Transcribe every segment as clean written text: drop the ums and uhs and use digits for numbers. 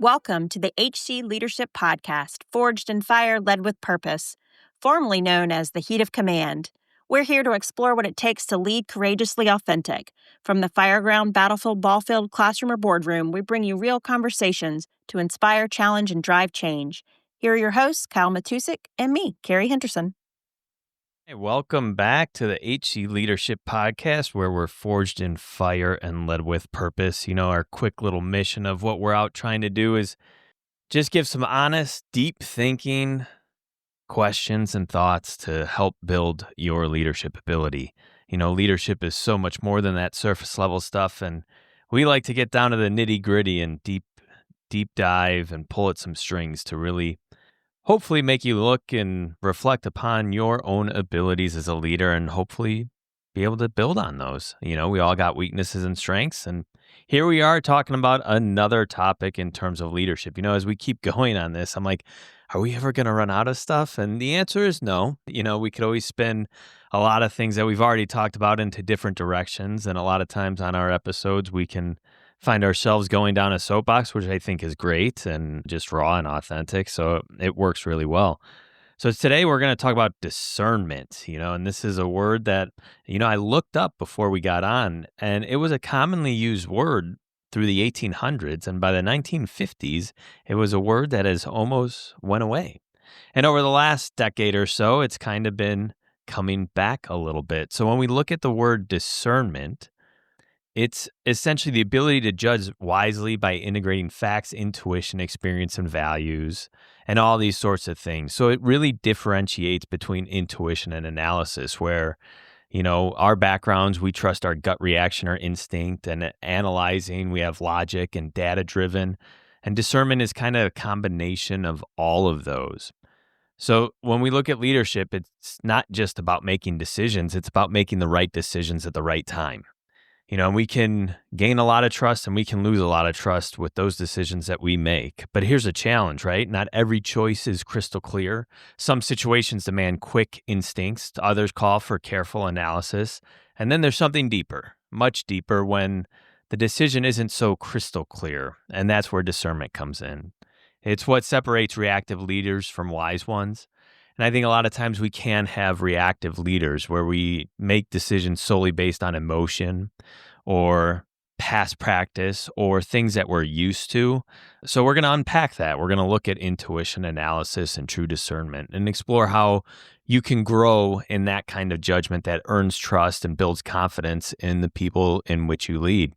Welcome to the HC Leadership Podcast, forged in fire, led with purpose, formerly known as the Heat of Command. We're here to explore what it takes to lead courageously authentic. From the fireground, battlefield, ballfield, classroom, or boardroom, we bring you real conversations to inspire, challenge, and drive change. Here are your hosts, Kyle Matusik and me, Kerry Henderson. Hey, welcome back to the HC Leadership Podcast, where we're forged in fire and led with purpose. You know, our quick little mission of what we're out trying to do is just give some honest, deep thinking questions and thoughts to help build your leadership ability. You know, leadership is so much more than that surface level stuff, and we like to get down to the nitty gritty and deep dive and pull at some strings to really hopefully make you look and reflect upon your own abilities as a leader and hopefully be able to build on those. You know, we all got weaknesses and strengths, and here we are talking about another topic in terms of leadership. You know, as we keep going on this, I'm like, are we ever going to run out of stuff? And the answer is no. You know, we could always spin a lot of things that we've already talked about into different directions. And a lot of times on our episodes, we can find ourselves going down a soapbox, which I think is great and just raw and authentic. So it works really well. So today we're going to talk about discernment, you know, and this is a word that, you know, I looked up before we got on, and it was a commonly used word through the 1800s. And by the 1950s, it was a word that has almost went away. And over the last decade or so, it's kind of been coming back a little bit. So when we look at the word discernment, it's essentially the ability to judge wisely by integrating facts, intuition, experience, and values, and all these sorts of things. So it really differentiates between intuition and analysis, where, you know, our backgrounds, we trust our gut reaction or instinct, and analyzing, we have logic and data-driven, and discernment is kind of a combination of all of those. So when we look at leadership, it's not just about making decisions, it's about making the right decisions at the right time. You know, we can gain a lot of trust and we can lose a lot of trust with those decisions that we make. But here's a challenge, right? Not every choice is crystal clear. Some situations demand quick instincts, others call for careful analysis. And then there's something deeper, much deeper, when the decision isn't so crystal clear. And that's where discernment comes in. It's what separates reactive leaders from wise ones. And I think a lot of times we can have reactive leaders where we make decisions solely based on emotion or past practice or things that we're used to. So we're going to unpack that. We're going to look at intuition, analysis, and true discernment and explore how you can grow in that kind of judgment that earns trust and builds confidence in the people in which you lead.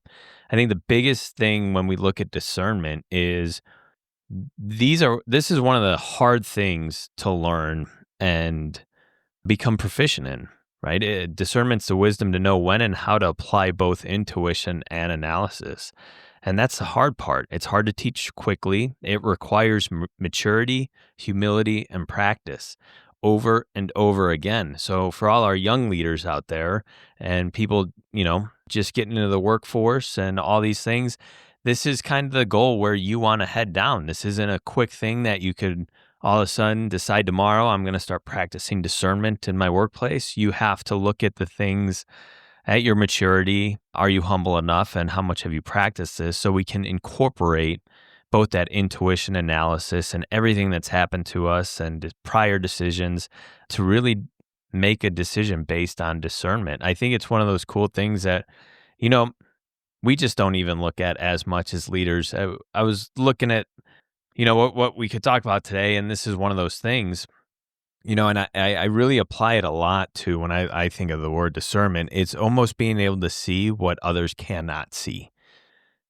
I think the biggest thing when we look at discernment is this is one of the hard things to learn and become proficient in, right? Discernment's the wisdom to know when and how to apply both intuition and analysis. And that's the hard part. It's hard to teach quickly. It requires maturity, humility, and practice over and over again. So for all our young leaders out there and people, you know, just getting into the workforce and all these things, this is kind of the goal where you want to head down. This isn't a quick thing that you could all of a sudden decide tomorrow, I'm going to start practicing discernment in my workplace. You have to look at the things at your maturity. Are you humble enough, and how much have you practiced this, so we can incorporate both that intuition, analysis, and everything that's happened to us and prior decisions to really make a decision based on discernment. I think it's one of those cool things that, you know, we just don't even look at as much as leaders. I was looking at, you know, what we could talk about today, and this is one of those things, you know, and I really apply it a lot to when I think of the word discernment. It's almost being able to see what others cannot see.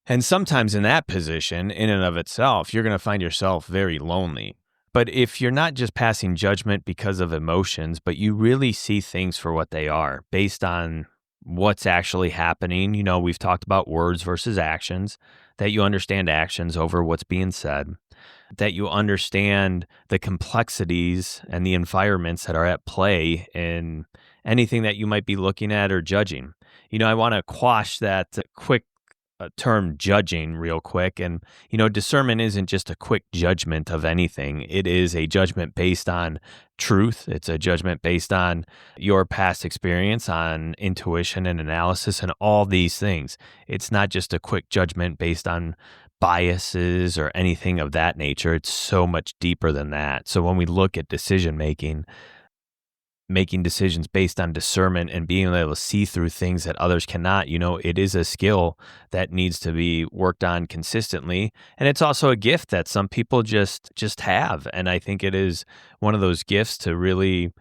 And sometimes in that position, in and of itself, you're going to find yourself very lonely. But if you're not just passing judgment because of emotions, but you really see things for what they are based on what's actually happening. You know, we've talked about words versus actions, that you understand actions over what's being said, that you understand the complexities and the environments that are at play in anything that you might be looking at or judging. You know, I want to quash that quick term judging real quick. And, you know, discernment isn't just a quick judgment of anything. It is a judgment based on truth. It's a judgment based on your past experience, on intuition and analysis and all these things. It's not just a quick judgment based on biases or anything of that nature. It's so much deeper than that. So when we look at decision making, making decisions based on discernment and being able to see through things that others cannot, it is a skill that needs to be worked on consistently. And it's also a gift that some people just have. And I think it is one of those gifts to really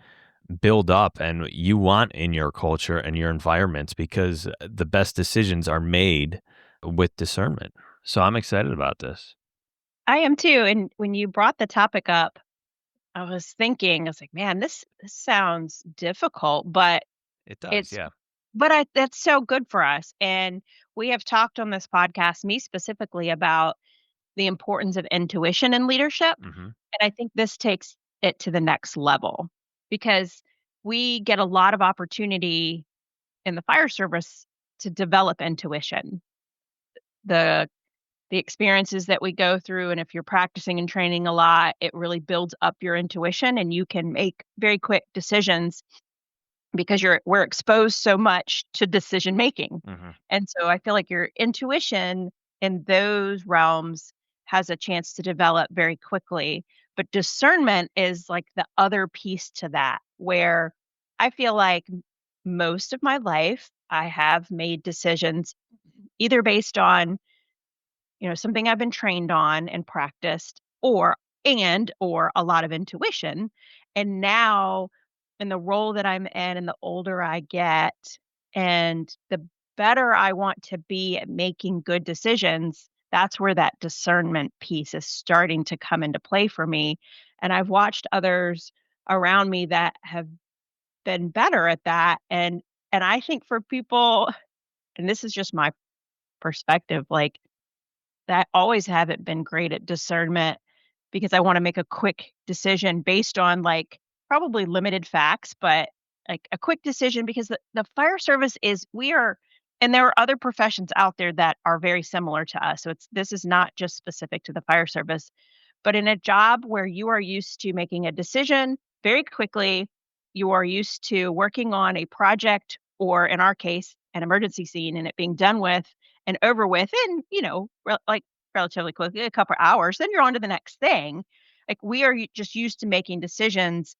build up and you want in your culture and your environments, because the best decisions are made with discernment. So I'm excited about this. I am too. And when you brought the topic up, I was like, man, this sounds difficult, but It does, it's yeah. that's so good for us. And we have talked on this podcast, me specifically, about the importance of intuition in leadership. Hmm. And I think this takes it to the next level because we get a lot of opportunity in the fire service to develop intuition. The the experiences that we go through, and if you're practicing and training a lot, it really builds up your intuition and you can make very quick decisions because we're exposed so much to decision making. Hmm. And so I feel like your intuition in those realms has a chance to develop very quickly. But discernment is like the other piece to that, where I feel like most of my life I have made decisions either based on, something I've been trained on and practiced, or a lot of intuition. And now in the role that I'm in and the older I get and the better I want to be at making good decisions, that's where that discernment piece is starting to come into play for me. And I've watched others around me that have been better at that. And I think for people, and this is just my perspective, like that always haven't been great at discernment because I wanna make a quick decision based on, like, probably limited facts, but, like, a quick decision because the fire service is we are and there are other professions out there that are very similar to us, so this is not just specific to the fire service. But in a job where you are used to making a decision very quickly, you are used to working on a project or in our case, an emergency scene and it being done with and over with in, like relatively quickly, a couple hours, then you're on to the next thing. Like we are just used to making decisions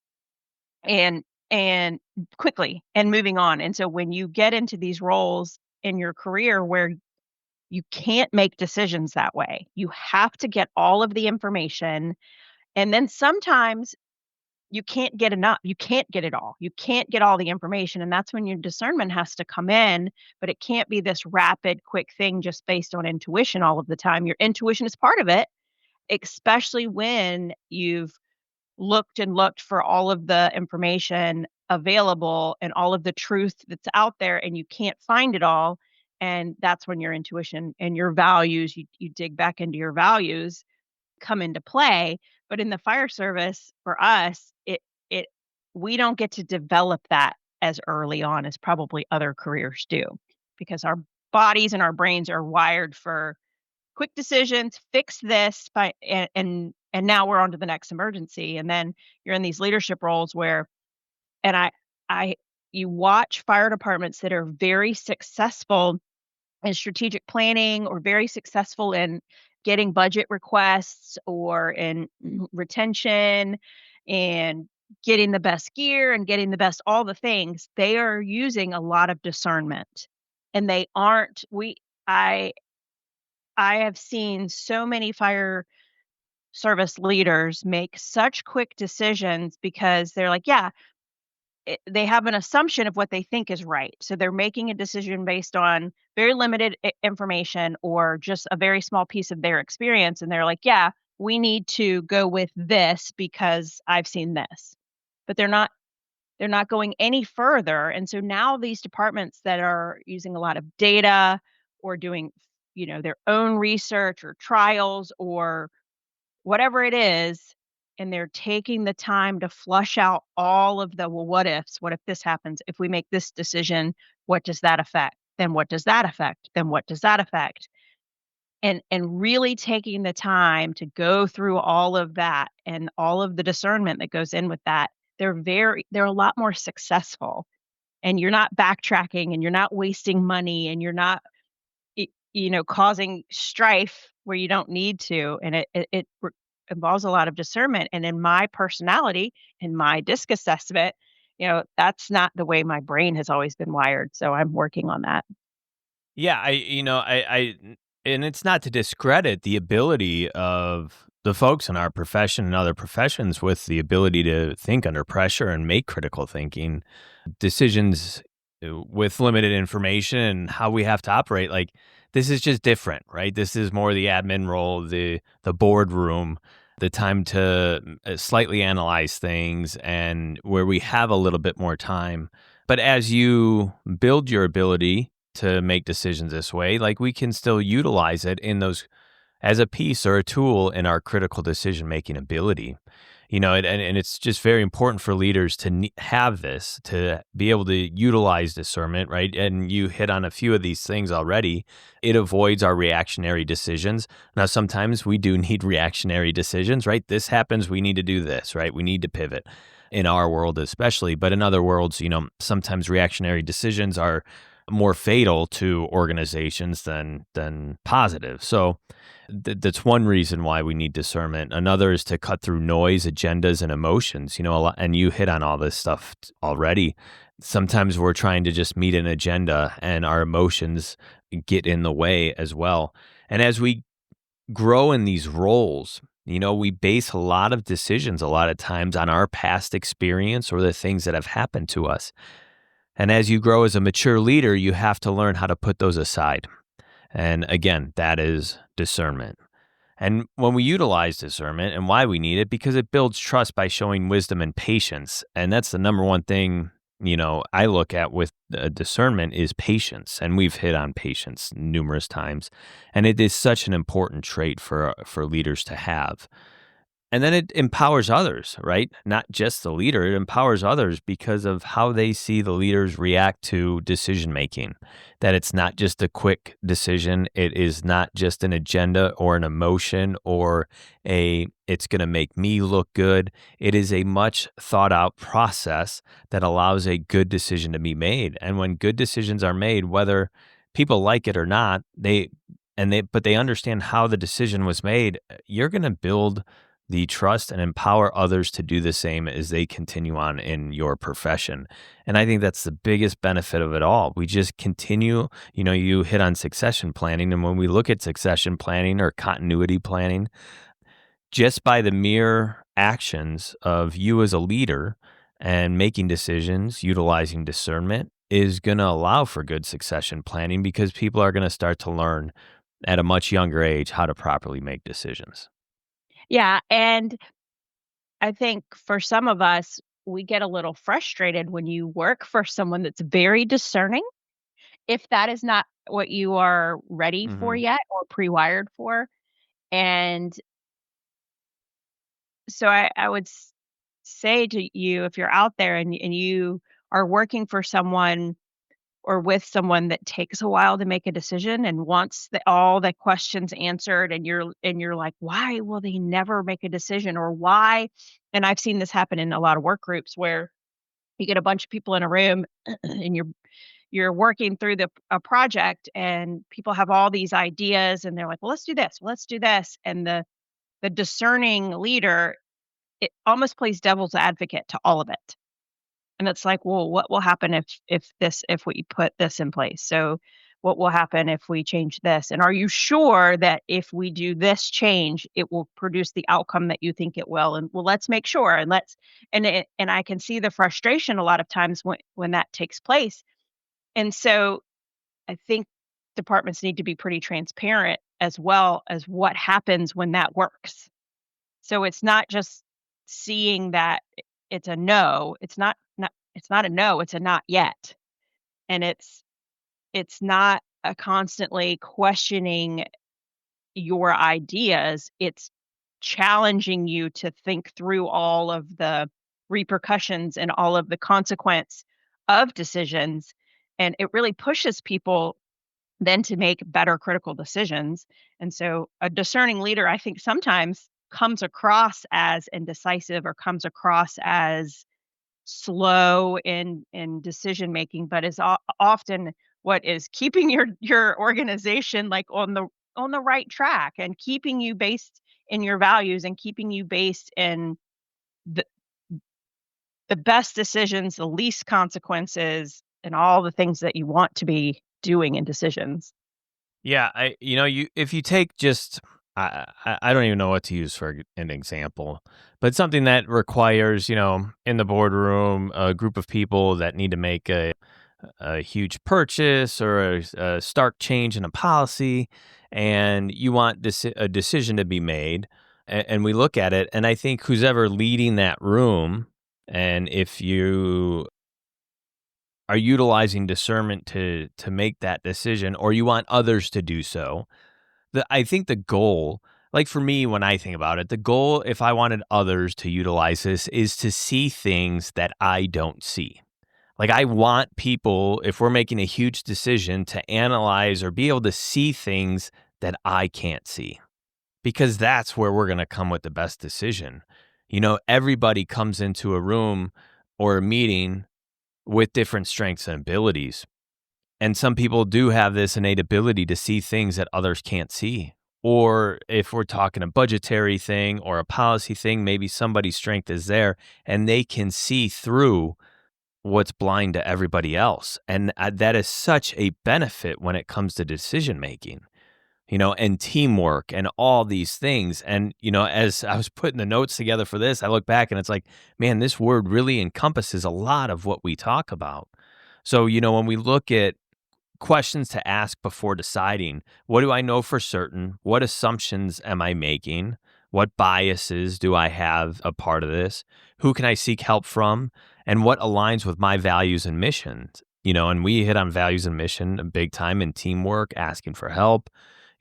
and and quickly and moving on. And so when you get into these roles in your career where you can't make decisions that way, you have to get all of the information, and then sometimes you can't get enough. You can't get it all. You can't get all the information, and that's when your discernment has to come in, but it can't be this rapid, quick thing just based on intuition all of the time. Your intuition is part of it, especially when you've looked and looked for all of the information available and all of the truth that's out there, and you can't find it all. And that's when your intuition and your values, you dig back into your values, come into play. But in the fire service, for us, it we don't get to develop that as early on as probably other careers do, because our bodies and our brains are wired for quick decisions, fix this by and now we're on to the next emergency. And then you're in these leadership roles where and I you watch fire departments that are very successful in strategic planning or very successful in getting budget requests or in retention and getting the best gear and getting the best all the things. They are using a lot of discernment. And they aren't we I have seen so many fire service leaders make such quick decisions because they're like, yeah, they have an assumption of what they think is right. So they're making a decision based on very limited information or just a very small piece of their experience. And they're like, yeah, we need to go with this because I've seen this. But they're not going any further. And so now these departments that are using a lot of data or doing, their own research or trials or whatever it is, and they're taking the time to flush out all of the, well, what ifs? What if this happens? If we make this decision, what does that affect? Then what does that affect? Then what does that affect? And really taking the time to go through all of that and all of the discernment that goes in with that, they're a lot more successful. And you're not backtracking and you're not wasting money and you're not causing strife where you don't need to, and it involves a lot of discernment, and in my personality, in my DISC assessment, that's not the way my brain has always been wired, so I'm working on that. Yeah, and it's not to discredit the ability of the folks in our profession and other professions with the ability to think under pressure and make critical thinking decisions with limited information and how we have to operate. Like, this is just different, right? This is more the admin role, the boardroom, the time to slightly analyze things, and where we have a little bit more time. But as you build your ability to make decisions this way, like, we can still utilize it in those as a piece or a tool in our critical decision making ability. And it's just very important for leaders to have this, to be able to utilize discernment, right? And you hit on a few of these things already. It avoids our reactionary decisions. Now, sometimes we do need reactionary decisions, right? This happens, we need to do this, right? We need to pivot in our world, especially. But in other worlds, sometimes reactionary decisions are more fatal to organizations than positive. So that's one reason why we need discernment. Another is to cut through noise, agendas, and emotions. A lot, and you hit on all this stuff already. Sometimes we're trying to just meet an agenda, and our emotions get in the way as well. And as we grow in these roles, we base a lot of decisions a lot of times on our past experience or the things that have happened to us. And as you grow as a mature leader, you have to learn how to put those aside. And again, that is discernment. And when we utilize discernment and why we need it, because it builds trust by showing wisdom and patience. And that's the number one thing, I look at with discernment is patience. And we've hit on patience numerous times. And it is such an important trait for leaders to have. And then it empowers others, right? Not just the leader, it empowers others because of how they see the leaders react to decision making. That it's not just a quick decision, it is not just an agenda or an emotion or it's going to make me look good. It is a much thought out process that allows a good decision to be made. And when good decisions are made, whether people like it or not, but they understand how the decision was made, you're going to build the trust and empower others to do the same as they continue on in your profession. And I think that's the biggest benefit of it all. We just continue, you hit on succession planning. And when we look at succession planning or continuity planning, just by the mere actions of you as a leader and making decisions, utilizing discernment is going to allow for good succession planning because people are going to start to learn at a much younger age how to properly make decisions. Yeah, and I think for some of us, we get a little frustrated when you work for someone that's very discerning, if that is not what you are ready for Mhm. yet or pre-wired for. And so I would say to you, if you're out there and you are working for someone or with someone that takes a while to make a decision and wants all the questions answered, and you're like, why will they never make a decision, or why? And I've seen this happen in a lot of work groups where you get a bunch of people in a room and you're working through a project, and people have all these ideas and they're like, well, let's do this, let's do this. And the discerning leader, it almost plays devil's advocate to all of it. And it's like, well, what will happen if we put this in place? So what will happen if we change this? And are you sure that if we do this change, it will produce the outcome that you think it will? And well, let's make sure. And I can see the frustration a lot of times when that takes place. And so I think departments need to be pretty transparent as well as what happens when that works. So it's not just seeing that it's a no, it's not a no, it's a not yet. And it's not a constantly questioning your ideas, it's challenging you to think through all of the repercussions and all of the consequence of decisions, and it really pushes people then to make better critical decisions. And so a discerning leader, I think, sometimes comes across as indecisive or comes across as slow in decision making, but is often what is keeping your organization, like, on the right track, and keeping you based in your values, and keeping you based in the best decisions, the least consequences, and all the things that you want to be doing in decisions. Yeah, you if you take just I don't even know what to use for an example, but something that requires, in the boardroom, a group of people that need to make a huge purchase or a stark change in a policy, and you want a decision to be made, and we look at it, and I think who's ever leading that room, and if you are utilizing discernment to make that decision, or you want others to do so, I think the goal, like for me, when I think about it, the goal, if I wanted others to utilize this, is to see things that I don't see. Like, I want people, if we're making a huge decision, to analyze or be able to see things that I can't see, because that's where we're going to come with the best decision. Everybody comes into a room or a meeting with different strengths and abilities. And some people do have this innate ability to see things that others can't see. Or if we're talking a budgetary thing or a policy thing, maybe somebody's strength is there and they can see through what's blind to everybody else. And that is such a benefit when it comes to decision making, and teamwork and all these things. And, as I was putting the notes together for this, I look back and it's like, man, this word really encompasses a lot of what we talk about. So, when we look at questions to ask before deciding, what do I know for certain? What assumptions am I making? What biases do I have a part of this? Who can I seek help from? And what aligns with my values and missions? And we hit on values and mission a big time in teamwork, asking for help,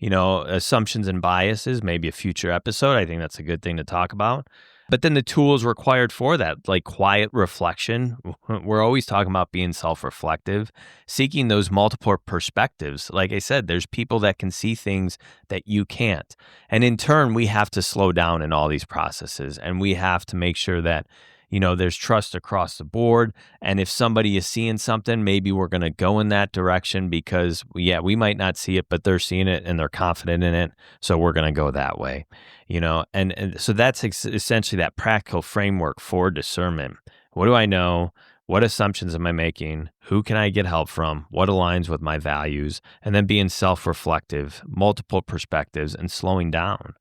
assumptions and biases, maybe a future episode. I think that's a good thing to talk about. But then the tools required for that, like quiet reflection. We're always talking about being self-reflective, seeking those multiple perspectives. Like I said, there's people that can see things that you can't. And in turn, we have to slow down in all these processes, and we have to make sure that, there's trust across the board. And if somebody is seeing something, maybe we're going to go in that direction because, yeah, we might not see it, but they're seeing it and they're confident in it. So we're going to go that way, and so that's essentially that practical framework for discernment. What do I know? What assumptions am I making? Who can I get help from? What aligns with my values? And then being self-reflective, multiple perspectives, and slowing down.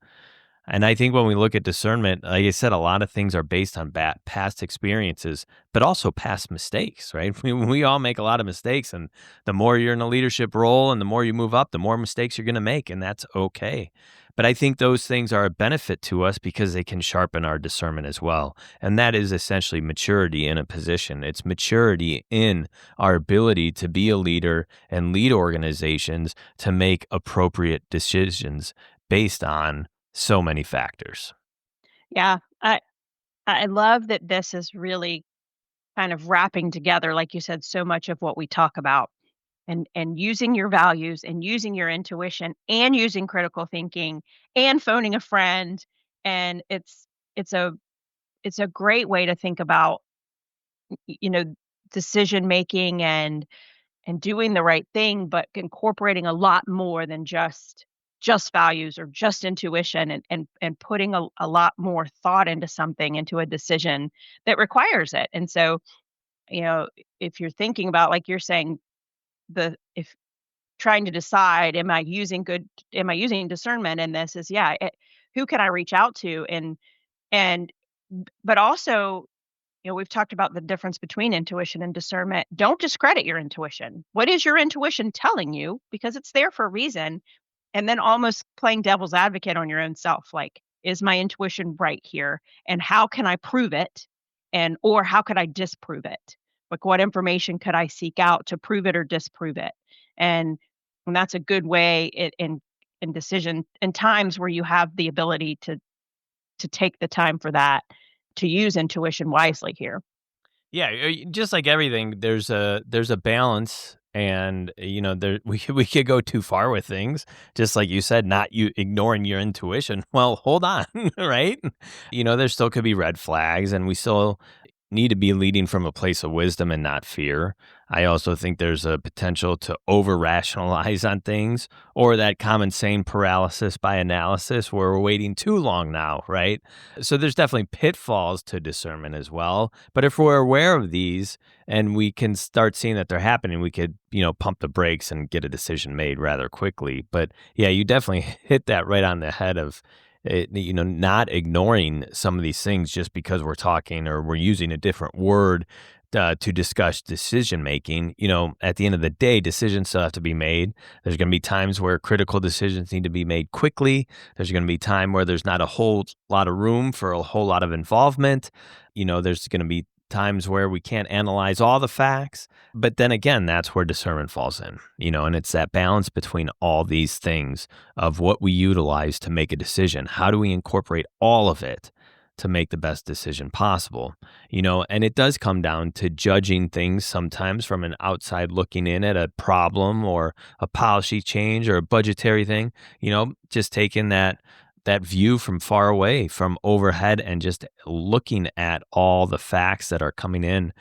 And I think when we look at discernment, like I said, a lot of things are based on past experiences, but also past mistakes, right? We all make a lot of mistakes, and the more you're in a leadership role and the more you move up, the more mistakes you're going to make, and that's okay. But I think those things are a benefit to us because they can sharpen our discernment as well. And that is essentially maturity in a position. It's maturity in our ability to be a leader and lead organizations to make appropriate decisions based on so many factors. Yeah, I love that this is really kind of wrapping together, like you said, so much of what we talk about, and using your values, and using your intuition, and using critical thinking, and phoning a friend. And it's a it's a great way to think about, you know, decision making, and doing the right thing, but incorporating a lot more than just values or just intuition, and putting a lot more thought into something, into a decision that requires it. And so, you know, if you're thinking about, like you're saying, the if trying to decide, am I using discernment in this, is, yeah, who can I reach out to? And but also, we've talked about the difference between intuition and discernment. Don't discredit your intuition. What is your intuition telling you? Because it's there for a reason. And then almost playing devil's advocate on your own self. Like, is my intuition right here? And how can I prove it? Or how could I disprove it? Like, what information could I seek out to prove it or disprove it? And, and that's a good way in decision in times where you have the ability to take the time for that, to use intuition wisely here. Yeah, just like everything, there's a balance, and there we could go too far with things. Just like you said, not you ignoring your intuition. Well, hold on, right? There still could be red flags, and we still need to be leading from a place of wisdom and not fear. I also think there's a potential to over rationalize on things, or that common sane paralysis by analysis where we're waiting too long now, right? So there's definitely pitfalls to discernment as well. But if we're aware of these and we can start seeing that they're happening, we could, pump the brakes and get a decision made rather quickly. But yeah, you definitely hit that right on the head of it, not ignoring some of these things just because we're talking or we're using a different word to discuss decision making. At the end of the day, decisions still have to be made. There's going to be times where critical decisions need to be made quickly. There's going to be time where there's not a whole lot of room for a whole lot of involvement. There's going to be times where we can't analyze all the facts. But then again, that's where discernment falls in, and it's that balance between all these things of what we utilize to make a decision. How do we incorporate all of it to make the best decision possible? And it does come down to judging things sometimes from an outside looking in at a problem or a policy change or a budgetary thing, just taking that view from far away, from overhead, and just looking at all the facts that are coming in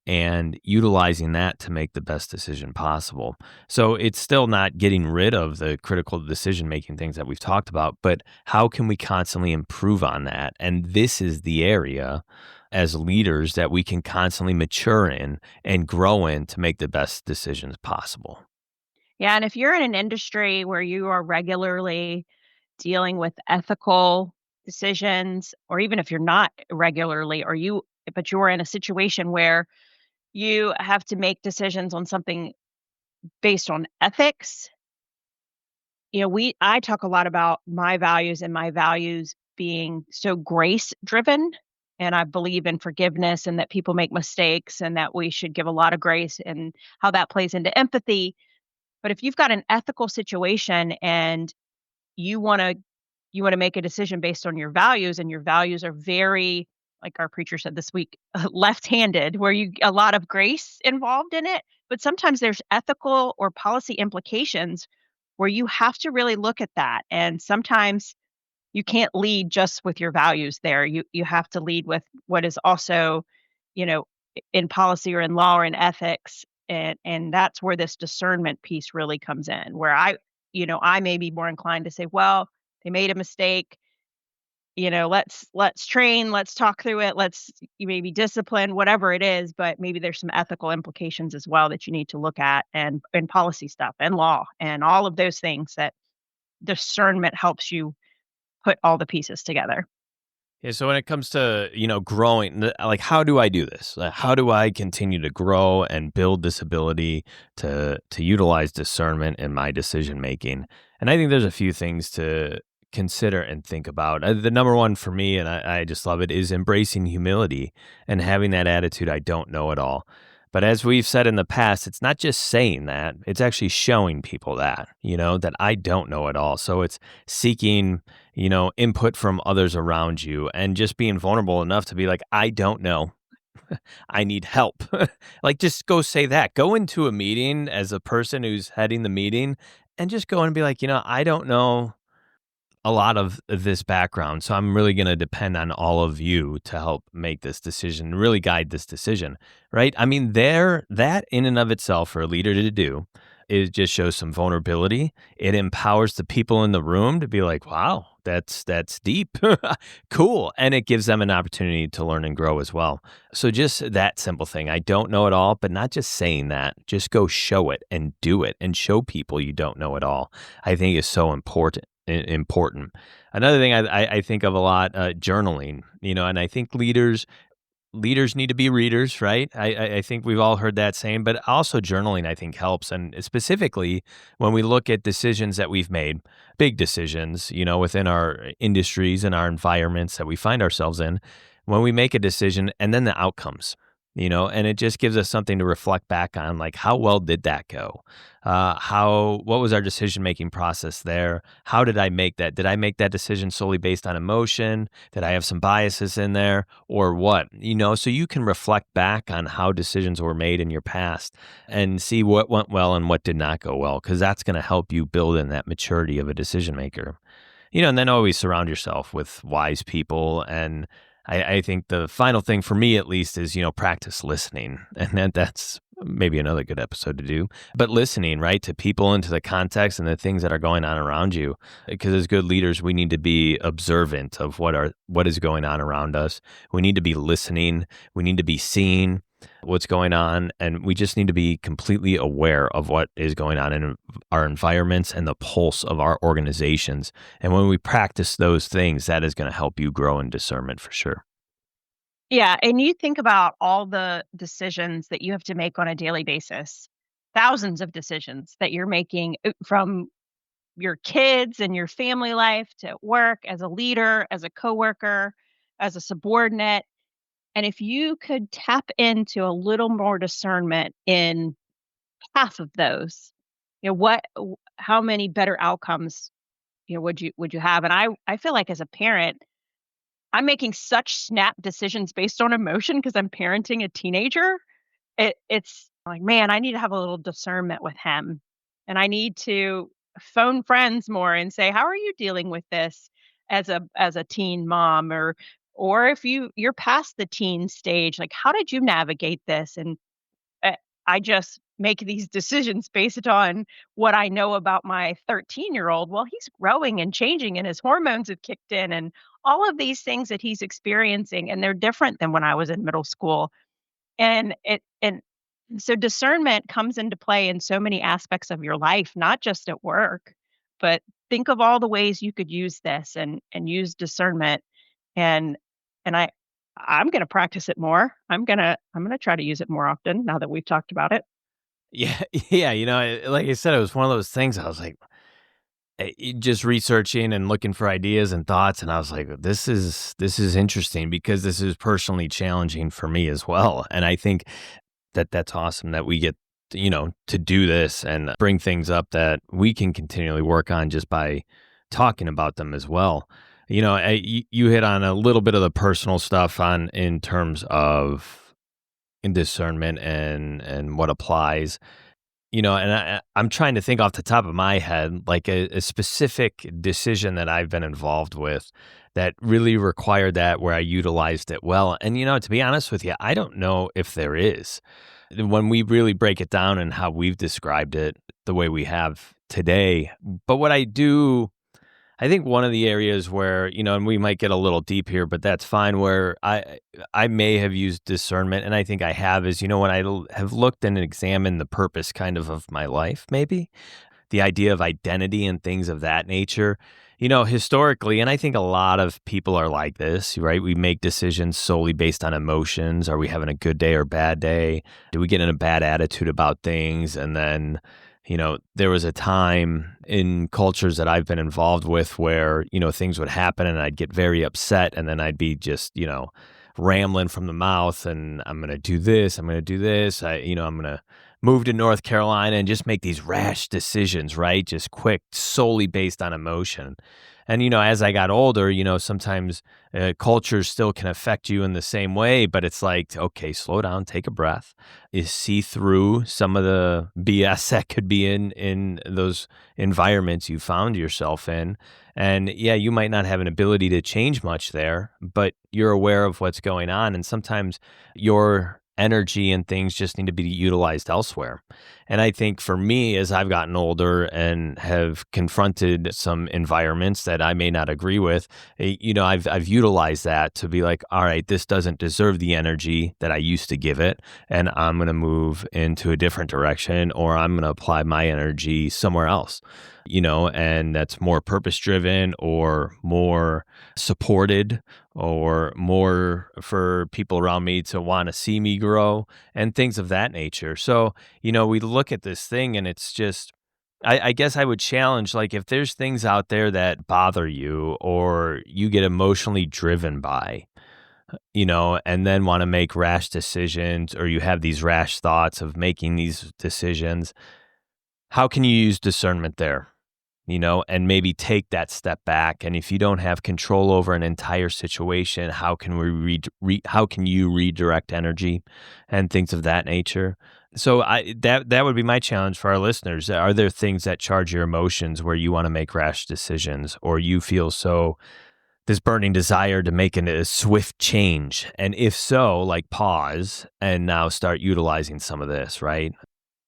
and utilizing that to make the best decision possible. So it's still not getting rid of the critical decision-making things that we've talked about, but how can we constantly improve on that? And this is the area as leaders that we can constantly mature in and grow in to make the best decisions possible. Yeah, and if you're in an industry where you are regularly dealing with ethical decisions, or even if you're not regularly, but you're in a situation where you have to make decisions on something based on ethics. I talk a lot about my values and my values being so grace driven. And I believe in forgiveness and that people make mistakes and that we should give a lot of grace and how that plays into empathy. But if you've got an ethical situation and you want to you want to make a decision based on your values, and your values are very, like our preacher said this week, left-handed, where you a lot of grace involved in it, but sometimes there's ethical or policy implications where you have to really look at that. And sometimes you can't lead just with your values there. You have to lead with what is also, you know, in policy or in law or in ethics. And that's where this discernment piece really comes in, where I may be more inclined to say, well, they made a mistake. Let's train, let's talk through it, let's maybe discipline, whatever it is, but maybe there's some ethical implications as well that you need to look at, and policy stuff and law and all of those things that discernment helps you put all the pieces together. Yeah, so when it comes to, growing, like, how do I do this? How do I continue to grow and build this ability to utilize discernment in my decision making? And I think there's a few things to consider and think about. The number one for me, and I just love it, is embracing humility and having that attitude, I don't know it all. But as we've said in the past, it's not just saying that, it's actually showing people that, that I don't know it all. So it's seeking, input from others around you and just being vulnerable enough to be like, I don't know. I need help. Like, just go say that. Go into a meeting as a person who's heading the meeting and just go and be like, I don't know a lot of this background. So I'm really going to depend on all of you to help make this decision, really guide this decision, right? I mean, that in and of itself for a leader to do, it just shows some vulnerability. It empowers the people in the room to be like, wow, that's deep. Cool. And it gives them an opportunity to learn and grow as well. So just that simple thing. I don't know it all, but not just saying that, just go show it and do it and show people you don't know it all. I think is so important. Another thing I think of a lot, journaling, and I think leaders need to be readers, right? I think we've all heard that saying, but also journaling, I think, helps. And specifically when we look at decisions that we've made, big decisions, within our industries and our environments that we find ourselves in, when we make a decision and then the outcomes, and it just gives us something to reflect back on, like, how well did that go? What was our decision-making process there? How did I make that? Did I make that decision solely based on emotion? Did I have some biases in there or what? So you can reflect back on how decisions were made in your past and see what went well and what did not go well, because that's going to help you build in that maturity of a decision maker. And then always surround yourself with wise people. And I think the final thing for me, at least, is, practice listening. And that's maybe another good episode to do. But listening, right, to people and to the context and the things that are going on around you. Because as good leaders, we need to be observant of what is going on around us. We need to be listening. We need to be seeing what's going on, and we just need to be completely aware of what is going on in our environments and the pulse of our organizations. And when we practice those things, that is going to help you grow in discernment for sure. Yeah, and you think about all the decisions that you have to make on a daily basis. Thousands of decisions that you're making from your kids and your family life to work, as a leader, as a coworker, as a subordinate. And if you could tap into a little more discernment in half of those, how many better outcomes, would you have? And I feel like as a parent, I'm making such snap decisions based on emotion because I'm parenting a teenager. It's like, man, I need to have a little discernment with him. And I need to phone friends more and say, "How are you dealing with this as a teen mom?" Or if you're past the teen stage, like, "How did you navigate this?" And I just make these decisions based on what I know about my 13-year-old. Well, he's growing and changing and his hormones have kicked in and all of these things that he's experiencing, and they're different than when I was in middle school. And so discernment comes into play in so many aspects of your life, not just at work, but think of all the ways you could use this and use discernment. And and I'm gonna practice it more. I'm gonna try to use it more often now that we've talked about it. Yeah, yeah, like I said, it was one of those things I was like, just researching and looking for ideas and thoughts, and I was like, this is interesting because this is personally challenging for me as well, and I think that that's awesome that we get, to do this and bring things up that we can continually work on just by talking about them as well. You hit on a little bit of the personal stuff on in terms of in discernment and what applies. And I'm trying to think off the top of my head, like a specific decision that I've been involved with that really required that where I utilized it well. And, to be honest with you, I don't know if there is. When we really break it down and how we've described it the way we have today. But what I think one of the areas where, and we might get a little deep here, but that's fine, where I may have used discernment, and I think I have, is, when have looked and examined the purpose kind of my life, maybe the idea of identity and things of that nature. Historically, and I think a lot of people are like this, right? We make decisions solely based on emotions. Are we having a good day or bad day? Do we get in a bad attitude about things? And then, there was a time in cultures that I've been involved with where, things would happen and I'd get very upset and then I'd be just, rambling from the mouth and I'm going to do this, I'm going to do this. I'm going to move to North Carolina and just make these rash decisions, right? Just quick, solely based on emotion. And, as I got older, sometimes cultures still can affect you in the same way, but it's like, okay, slow down, take a breath, is see through some of the BS that could be in those environments you found yourself in. And yeah, you might not have an ability to change much there, but you're aware of what's going on. And sometimes your energy and things just need to be utilized elsewhere. And I think for me, as I've gotten older and have confronted some environments that I may not agree with, I've utilized that to be like, all right, this doesn't deserve the energy that I used to give it, and I'm going to move into a different direction, or I'm going to apply my energy somewhere else. And that's more purpose driven or more supported or more for people around me to want to see me grow and things of that nature. So, we look at this thing and it's just, I guess I would challenge, like, if there's things out there that bother you or you get emotionally driven by, and then want to make rash decisions, or you have these rash thoughts of making these decisions, how can you use discernment there? And maybe take that step back. And if you don't have control over an entire situation, how can how can you redirect energy and things of that nature? So that would be my challenge for our listeners. Are there things that charge your emotions where you want to make rash decisions, or you feel so this burning desire to make a swift change? And if so, like pause and now start utilizing some of this, right?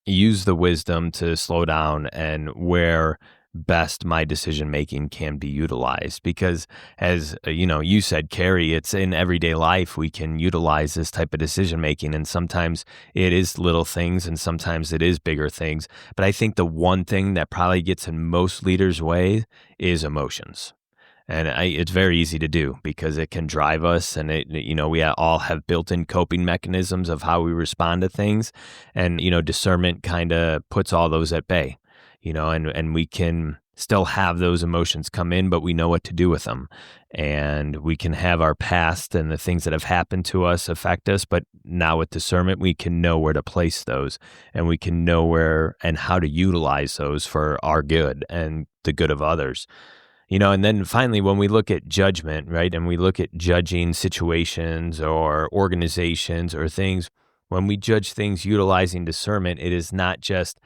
Use the wisdom to slow down and where best my decision making can be utilized, because as you said, Kerry, it's in everyday life we can utilize this type of decision making, and sometimes it is little things and sometimes it is bigger things. But I think the one thing that probably gets in most leaders' way is emotions. And it's very easy to do because it can drive us, and we all have built-in coping mechanisms of how we respond to things, and discernment kind of puts all those at bay, and we can still have those emotions come in, but we know what to do with them, and we can have our past and the things that have happened to us affect us, but now with discernment, we can know where to place those, and we can know where and how to utilize those for our good and the good of others. And then finally, when we look at judgment, right, and we look at judging situations or organizations or things, when we judge things utilizing discernment, it is not just,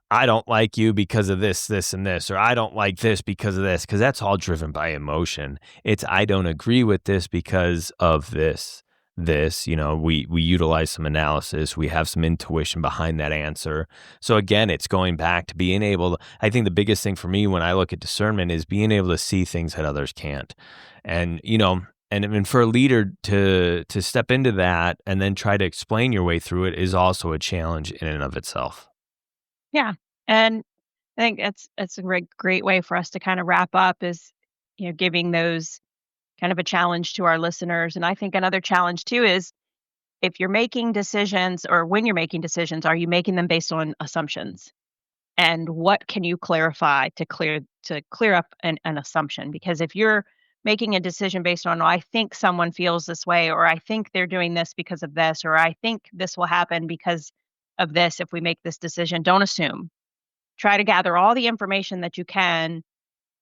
I don't like you because of this, this, and this, or I don't like this because of this, because that's all driven by emotion. It's I don't agree with this because of this. We utilize some analysis, we have some intuition behind that answer. So again, it's going back to being able to, I think the biggest thing for me when I look at discernment is being able to see things that others can't. And and for a leader to step into that and then try to explain your way through it is also a challenge in and of itself. Yeah. And I think that's a great way for us to kind of wrap up is, giving those kind of a challenge to our listeners. And I think another challenge too is if you're making decisions or when you're making decisions, are you making them based on assumptions? And what can you clarify to clear up an assumption? Because if you're making a decision based on, "Oh, I think someone feels this way, or I think they're doing this because of this, or I think this will happen because of this if we make this decision," don't assume. Try to gather all the information that you can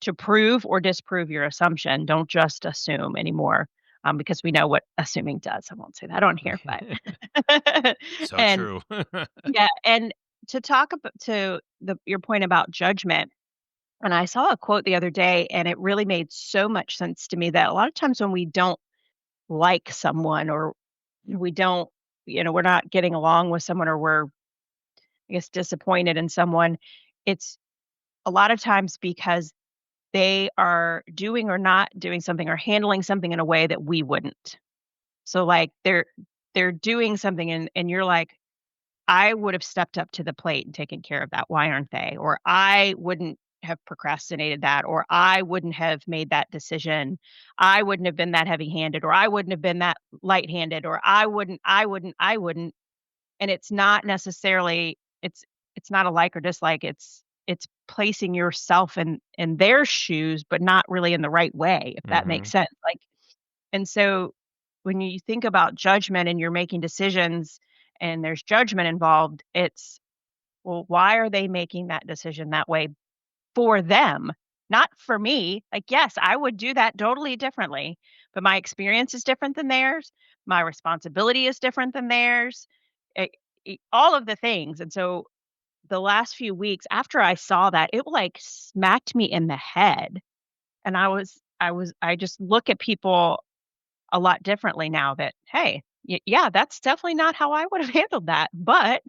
to prove or disprove your assumption. Don't just assume anymore, because we know what assuming does. I won't say that on here, but So and true. yeah, and to talk about to your point about judgment. And I saw a quote the other day, and it really made so much sense to me that a lot of times when we don't like someone or we don't, we're not getting along with someone or we're, I guess, disappointed in someone, it's a lot of times because they are doing or not doing something or handling something in a way that we wouldn't. So like they're doing something and you're like, I would have stepped up to the plate and taken care of that. Why aren't they? Or I wouldn't have procrastinated that, or I wouldn't have made that decision. I wouldn't have been that heavy-handed, or I wouldn't have been that light-handed, or I wouldn't. And it's not necessarily it's not a like or dislike. It's placing yourself in their shoes, but not really in the right way, if that makes Hmm. sense. Like, and so when you think about judgment and you're making decisions and there's judgment involved, it's, well, why are they making that decision that way for them, not for me? Like, yes, I would do that totally differently, but my experience is different than theirs. My responsibility is different than theirs. It, all of the things. And so the last few weeks after I saw that, it like smacked me in the head. And I just look at people a lot differently now that, hey, yeah, that's definitely not how I would have handled that. But,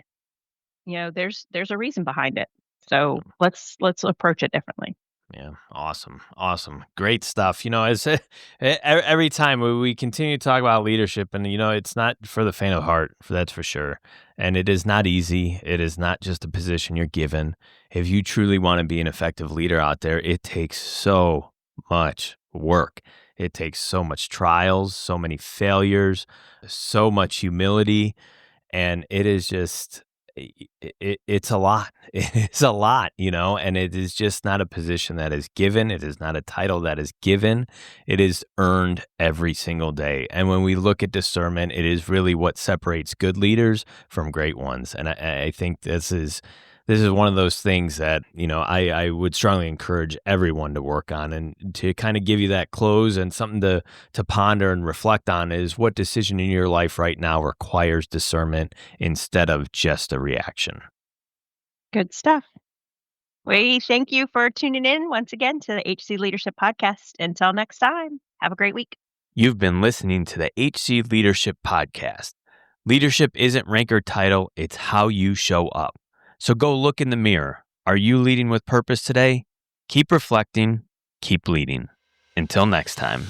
there's a reason behind it. So let's approach it differently. Yeah, awesome, awesome, great stuff. As every time we continue to talk about leadership, and it's not for the faint of heart, that's for sure. And it is not easy. It is not just a position you're given. If you truly want to be an effective leader out there, it takes so much work. It takes so much trials, so many failures, so much humility, and it is just it's a lot. It's a lot, and it is just not a position that is given. It is not a title that is given. It is earned every single day. And when we look at discernment, it is really what separates good leaders from great ones. And I think this is one of those things that, I would strongly encourage everyone to work on, and to kind of give you that close and something to ponder and reflect on is what decision in your life right now requires discernment instead of just a reaction. Good stuff. We thank you for tuning in once again to the HC Leadership Podcast. Until next time, have a great week. You've been listening to the HC Leadership Podcast. Leadership isn't rank or title, it's how you show up. So go look in the mirror. Are you leading with purpose today? Keep reflecting, keep leading. Until next time.